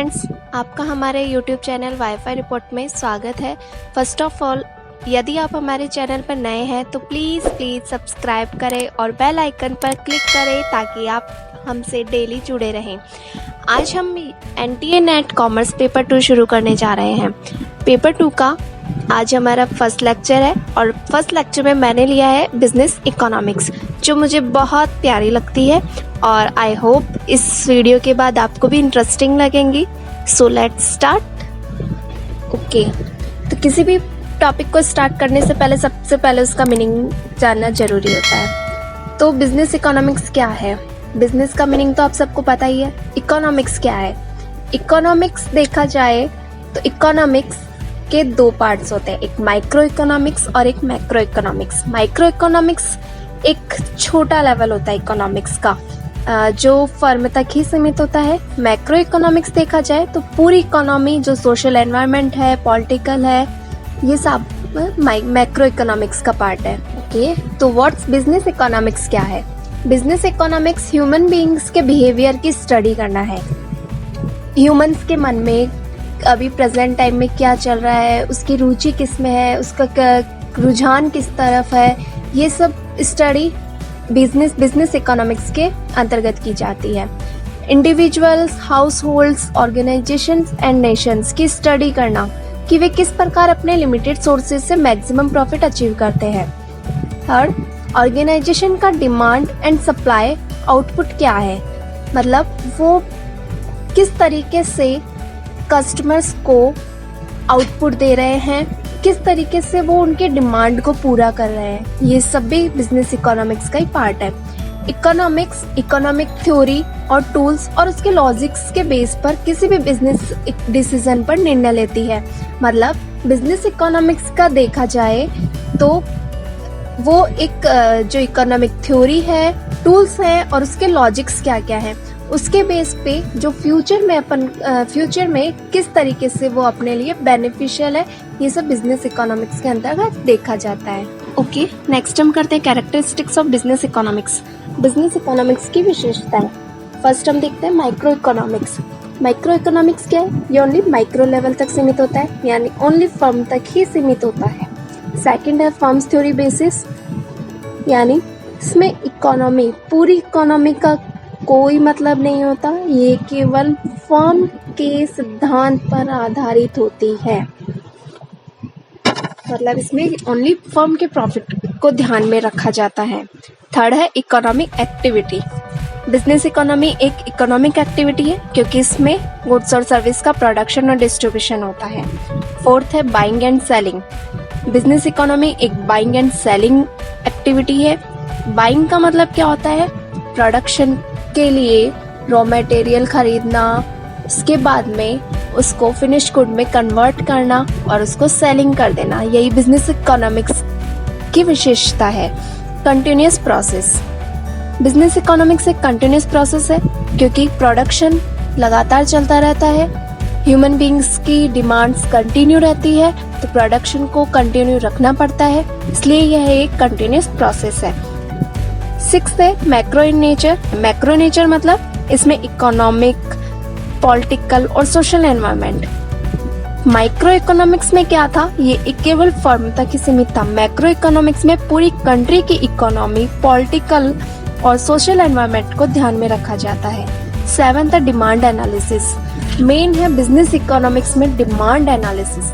Friends, आपका हमारे YouTube channel wifi report में स्वागत है। फर्स्ट ऑफ ऑल, यदि आप हमारे चैनल पर नए हैं तो प्लीज़ सब्सक्राइब करें और बेल आइकन पर क्लिक करें ताकि आप हमसे डेली जुड़े रहें। आज हम NTA NET कॉमर्स पेपर 2 शुरू करने जा रहे हैं। पेपर 2 का आज हमारा फर्स्ट लेक्चर है और फर्स्ट लेक्चर में मैंने लिया है बिजनेस इकोनॉमिक्स, जो मुझे बहुत प्यारी लगती है और आई होप इस वीडियो के बाद आपको भी इंटरेस्टिंग लगेंगी। So let's start. ओके, तो किसी भी टॉपिक को स्टार्ट करने से पहले सबसे पहले उसका मीनिंग जानना जरूरी होता है। तो बिजनेस इकोनॉमिक्स क्या है? बिजनेस का मीनिंग तो आप सबको पता ही है। इकोनॉमिक्स क्या है? इकोनॉमिक्स देखा जाए तो इकोनॉमिक्स के 2 पार्ट्स होते हैं, एक माइक्रो इकोनॉमिक्स और एक मैक्रो इकोनॉमिक्स। माइक्रो इकोनॉमिक्स एक छोटा लेवल होता है इकोनॉमिक्स का, जो फर्म तक ही सीमित होता है। मैक्रो इकोनॉमिक्स देखा जाए तो पूरी इकोनॉमी, जो सोशल एनवायरनमेंट है, पॉलिटिकल है, ये सब मैक्रो इकोनॉमिक्स का पार्ट है। ओके, तो व्हाट्स बिजनेस इकोनॉमिक्स क्या है? बिजनेस इकोनॉमिक्स ह्यूमन बीइंग्स के बिहेवियर की स्टडी करना है। ह्यूमंस के मन में अभी प्रेजेंट टाइम में क्या चल रहा है, उसकी रुचि किस में है, उसका रुझान किस तरफ है, ये सब स्टडी बिजनेस इकोनॉमिक्स के अंतर्गत की जाती है। Individuals, house holds, organisations and Nations की स्टडी करना कि वे किस प्रकार अपने लिमिटेड सोर्सेज से मैक्सिमम प्रॉफिट अचीव करते हैं। थर्ड, ऑर्गेनाइजेशन का डिमांड एंड सप्लाई आउटपुट क्या है, मतलब वो किस तरीके से कस्टमर्स को आउटपुट दे रहे हैं, किस तरीके से वो उनके डिमांड को पूरा कर रहे हैं। ये सब भी बिजनेस इकोनॉमिक्स का ही पार्ट है। इकोनॉमिक्स इकोनॉमिक थ्योरी और टूल्स और उसके लॉजिक्स के बेस पर किसी भी बिजनेस डिसीजन पर निर्णय लेती है। मतलब बिजनेस इकोनॉमिक्स का देखा जाए तो वो एक जो इकोनॉमिक थ्योरी है, टूल्स हैं और उसके लॉजिक्स क्या क्या है, उसके बेस पे जो फ्यूचर में किस तरीके से वो अपने लिए बेनिफिशियल है, ये सब बिजनेस इकोनॉमिक्स के अंतर्गत देखा जाता है। ओके, नेक्स्ट हम करते हैं characteristics of business economics. Business economics की विशेषताएं। फर्स्ट हम देखते हैं माइक्रो इकोनॉमिक्स। माइक्रो इकोनॉमिक्स क्या है? ये ओनली माइक्रो लेवल तक सीमित होता है, यानी ओनली फर्म तक ही सीमित होता है। सेकंड है फर्म्स थ्योरी बेसिस, यानी इसमें इकोनॉमी, पूरी इकोनॉमी का कोई मतलब नहीं होता, ये केवल फर्म के सिद्धांत पर आधारित होती है। मतलब इसमें ओनली फर्म के प्रॉफिट को ध्यान में रखा जाता है। थर्ड है इकोनॉमिक एक्टिविटी। बिजनेस इकोनॉमी एक इकोनॉमिक एक्टिविटी है क्योंकि इसमें गुड्स और सर्विस का प्रोडक्शन और डिस्ट्रीब्यूशन होता है। फोर्थ है buying and selling. Business economy एक बाइंग एंड सेलिंग एक्टिविटी है। बाइंग का मतलब क्या होता है? प्रोडक्शन के लिए रॉ मटेरियल खरीदना, उसके बाद में उसको फिनिश गुड में कन्वर्ट करना और उसको सेलिंग कर देना, यही बिजनेस इकोनॉमिक्स की विशेषता है। Continuous process. बिजनेस इकोनॉमिक्स एक कंटिन्यूअस प्रोसेस है क्योंकि प्रोडक्शन लगातार चलता रहता है, ह्यूमन बीइंग्स की डिमांड्स कंटिन्यू रहती है, तो प्रोडक्शन को कंटिन्यू रखना पड़ता है, इसलिए यह एक कंटिन्यूअस प्रोसेस है। 6th है macro in nature. Macro nature मतलब इसमें इकोनॉमिक, पॉलिटिकल और सोशल एनवायरनमेंट। माइक्रो इकोनॉमिक्स में क्या था? ये केवल फर्म तक ही सीमित था। मैक्रो इकोनॉमिक्स में पूरी कंट्री की इकोनॉमी, पॉलिटिकल और सोशल एनवायरनमेंट को ध्यान में रखा जाता है। 7th है डिमांड एनालिसिस। मेन है बिजनेस इकोनॉमिक्स में डिमांड एनालिसिस।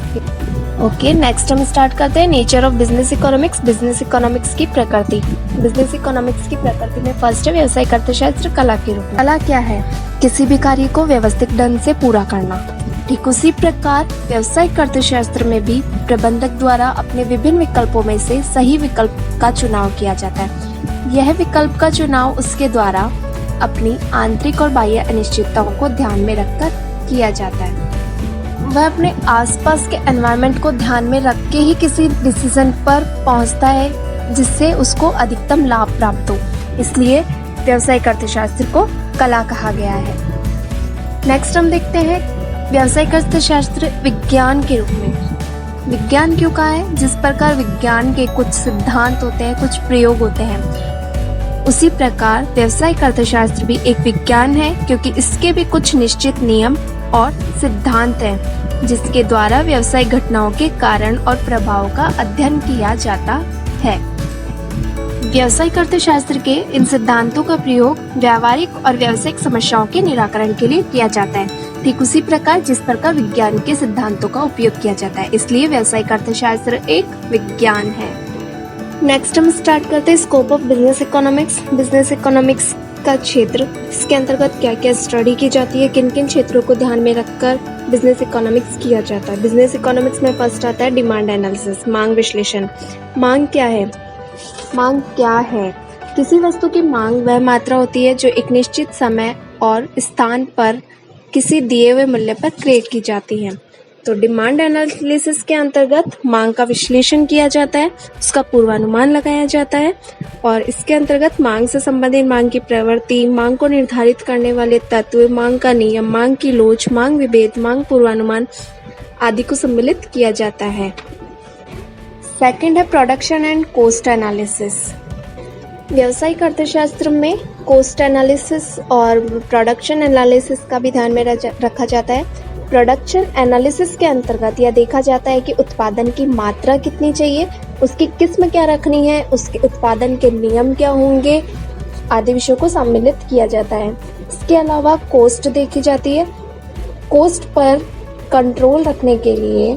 ओके, नेक्स्ट हम स्टार्ट करते हैं nature of business economics. Business economics की प्रकृति। बिजनेस इकोनॉमिक्स की प्रकृति में फर्स्ट है व्यवसायिक अर्थशास्त्र कला के रूप में। कला क्या है? किसी भी कार्य को व्यवस्थित ढंग से पूरा करना। ठीक उसी प्रकार व्यवसायिक अर्थशास्त्र में भी प्रबंधक द्वारा अपने विभिन्न विकल्पों में से सही विकल्प का चुनाव किया जाता है। यह विकल्प का चुनाव उसके द्वारा अपनी आंतरिक और बाह्य अनिश्चितताओं को ध्यान में रखकर किया जाता है। वह अपने आसपास के एनवायरनमेंट को ध्यान में रख के ही किसी डिसीजन पर पहुंचता है जिससे उसको अधिकतम लाभ प्राप्त हो, इसलिए व्यवसायिक अर्थशास्त्र को कला कहा गया है। नेक्स्ट हम देखते हैं व्यवसायिक अर्थशास्त्र विज्ञान के रूप में। विज्ञान क्यों कहा है? जिस प्रकार विज्ञान के कुछ सिद्धांत होते हैं, कुछ प्रयोग होते हैं, उसी प्रकार व्यावसायिक अर्थशास्त्र भी एक विज्ञान है क्योंकि इसके भी कुछ निश्चित नियम और सिद्धांत हैं जिसके द्वारा व्यावसायिक घटनाओं के कारण और प्रभाव का अध्ययन किया जाता है। व्यावसायिक अर्थशास्त्र के इन सिद्धांतों का प्रयोग व्यावहारिक और व्यावसायिक समस्याओं के निराकरण के लिए किया जाता है, ठीक उसी प्रकार जिस प्रकार विज्ञान के सिद्धांतों का उपयोग किया जाता है। इसलिए व्यावसायिक अर्थशास्त्र एक विज्ञान है। नेक्स्ट हम स्टार्ट करते हैं scope of business economics. Business economics का क्षेत्र, इसके अंतर्गत क्या क्या स्टडी की जाती है, किन किन क्षेत्रों को ध्यान में रखकर बिजनेस इकोनॉमिक्स किया जाता है। बिजनेस इकोनॉमिक्स में फर्स्ट आता है डिमांड एनालिसिस, मांग विश्लेषण। मांग क्या है? मांग क्या है? किसी वस्तु की मांग वह मात्रा होती है जो एक निश्चित समय और स्थान पर किसी दिए हुए मूल्य पर क्रिएट की जाती है। तो डिमांड एनालिसिस के अंतर्गत मांग का विश्लेषण किया जाता है, उसका पूर्वानुमान लगाया जाता है और इसके अंतर्गत मांग से संबंधित मांग की प्रवृत्ति, मांग को निर्धारित करने वाले तत्व, मांग का नियम, मांग की लोच, मांग विभेद, मांग पूर्वानुमान आदि को सम्मिलित किया जाता है। सेकंड है प्रोडक्शन एंड कॉस्ट एनालिसिस। व्यावसायिक अर्थशास्त्र में कॉस्ट एनालिसिस और प्रोडक्शन एनालिसिस का भी ध्यान में रखा जाता है। प्रोडक्शन एनालिसिस के अंतर्गत यह देखा जाता है कि उत्पादन की मात्रा कितनी चाहिए, उसकी किस्म क्या रखनी है, उसके उत्पादन के नियम क्या होंगे आदि विषयों को सम्मिलित किया जाता है। इसके अलावा कॉस्ट देखी जाती है। कॉस्ट पर कंट्रोल रखने के लिए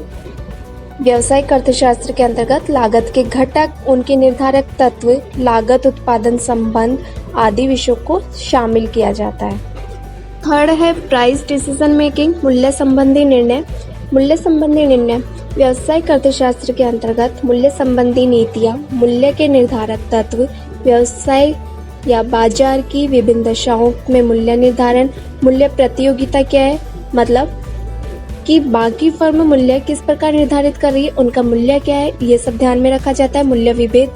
व्यावसायिक अर्थशास्त्र के अंतर्गत लागत के घटक, उनके निर्धारक तत्व, लागत उत्पादन संबंध आदि विषयों को शामिल किया जाता है। थर्ड है प्राइस डिसीजन मेकिंग, मूल्य संबंधी निर्णय। मूल्य संबंधी निर्णय व्यावसायिक अर्थशास्त्र के अंतर्गत मूल्य संबंधी नीतियाँ, मूल्य के निर्धारक तत्व, व्यवसाय या बाजार की विभिन्न दशाओं में मूल्य निर्धारण। मूल्य प्रतियोगिता क्या है? मतलब कि बाकी फर्म मूल्य किस प्रकार निर्धारित कर रही है, उनका मूल्य क्या है, ये सब ध्यान में रखा जाता है। मूल्य विभेद,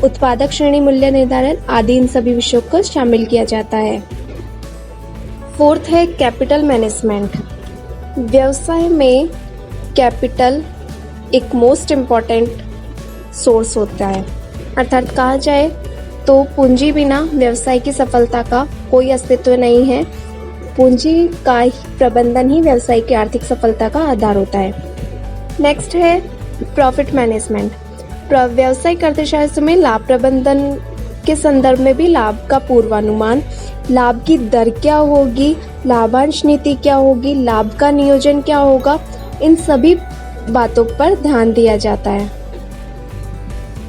उत्पादक श्रेणी मूल्य निर्धारण आदि इन सभी विषयों को शामिल किया जाता है। फोर्थ है कैपिटल मैनेजमेंट। व्यवसाय में कैपिटल एक मोस्ट इम्पॉर्टेंट सोर्स होता है, अर्थात कहा जाए तो पूंजी बिना व्यवसाय की सफलता का कोई अस्तित्व नहीं है। पूंजी का प्रबंधन ही व्यवसाय की आर्थिक सफलता का आधार होता है। नेक्स्ट है प्रॉफिट मैनेजमेंट। व्यावसायिक अर्थशास्त्र में लाभ प्रबंधन के संदर्भ में भी लाभ का पूर्वानुमान, लाभ की दर क्या होगी, लाभांश नीति क्या होगी, लाभ का नियोजन क्या होगा, इन सभी बातों पर ध्यान दिया जाता है।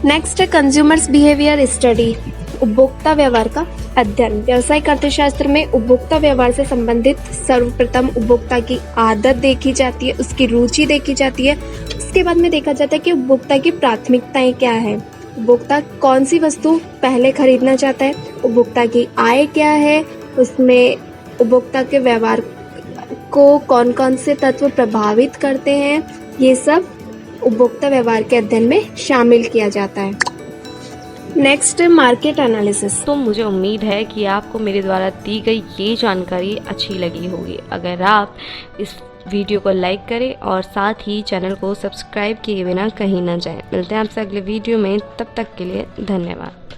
नेक्स्ट है कंज्यूमर्स बिहेवियर स्टडी, उपभोक्ता व्यवहार का अध्ययन। व्यावसायिक अर्थशास्त्र में उपभोक्ता व्यवहार से संबंधित सर्वप्रथम उपभोक्ता की आदत देखी जाती है, उसकी रुचि देखी जाती है। उसके बाद में देखा जाता है कि उपभोक्ता की प्राथमिकताएं क्या है, उपभोक्ता कौन सी वस्तु पहले खरीदना चाहता है, उपभोक्ता की आय क्या है, उसमें उपभोक्ता के व्यवहार को कौन कौन से तत्व प्रभावित करते हैं, ये सब उपभोक्ता व्यवहार के अध्ययन में शामिल किया जाता है। Next market analysis. तो मुझे उम्मीद है कि आपको मेरे द्वारा दी गई ये जानकारी अच्छी लगी होगी। अगर आप इस वीडियो को लाइक करें और साथ ही चैनल को सब्सक्राइब किए बिना कहीं ना जाएं। मिलते हैं आपसे अगले वीडियो में, तब तक के लिए धन्यवाद।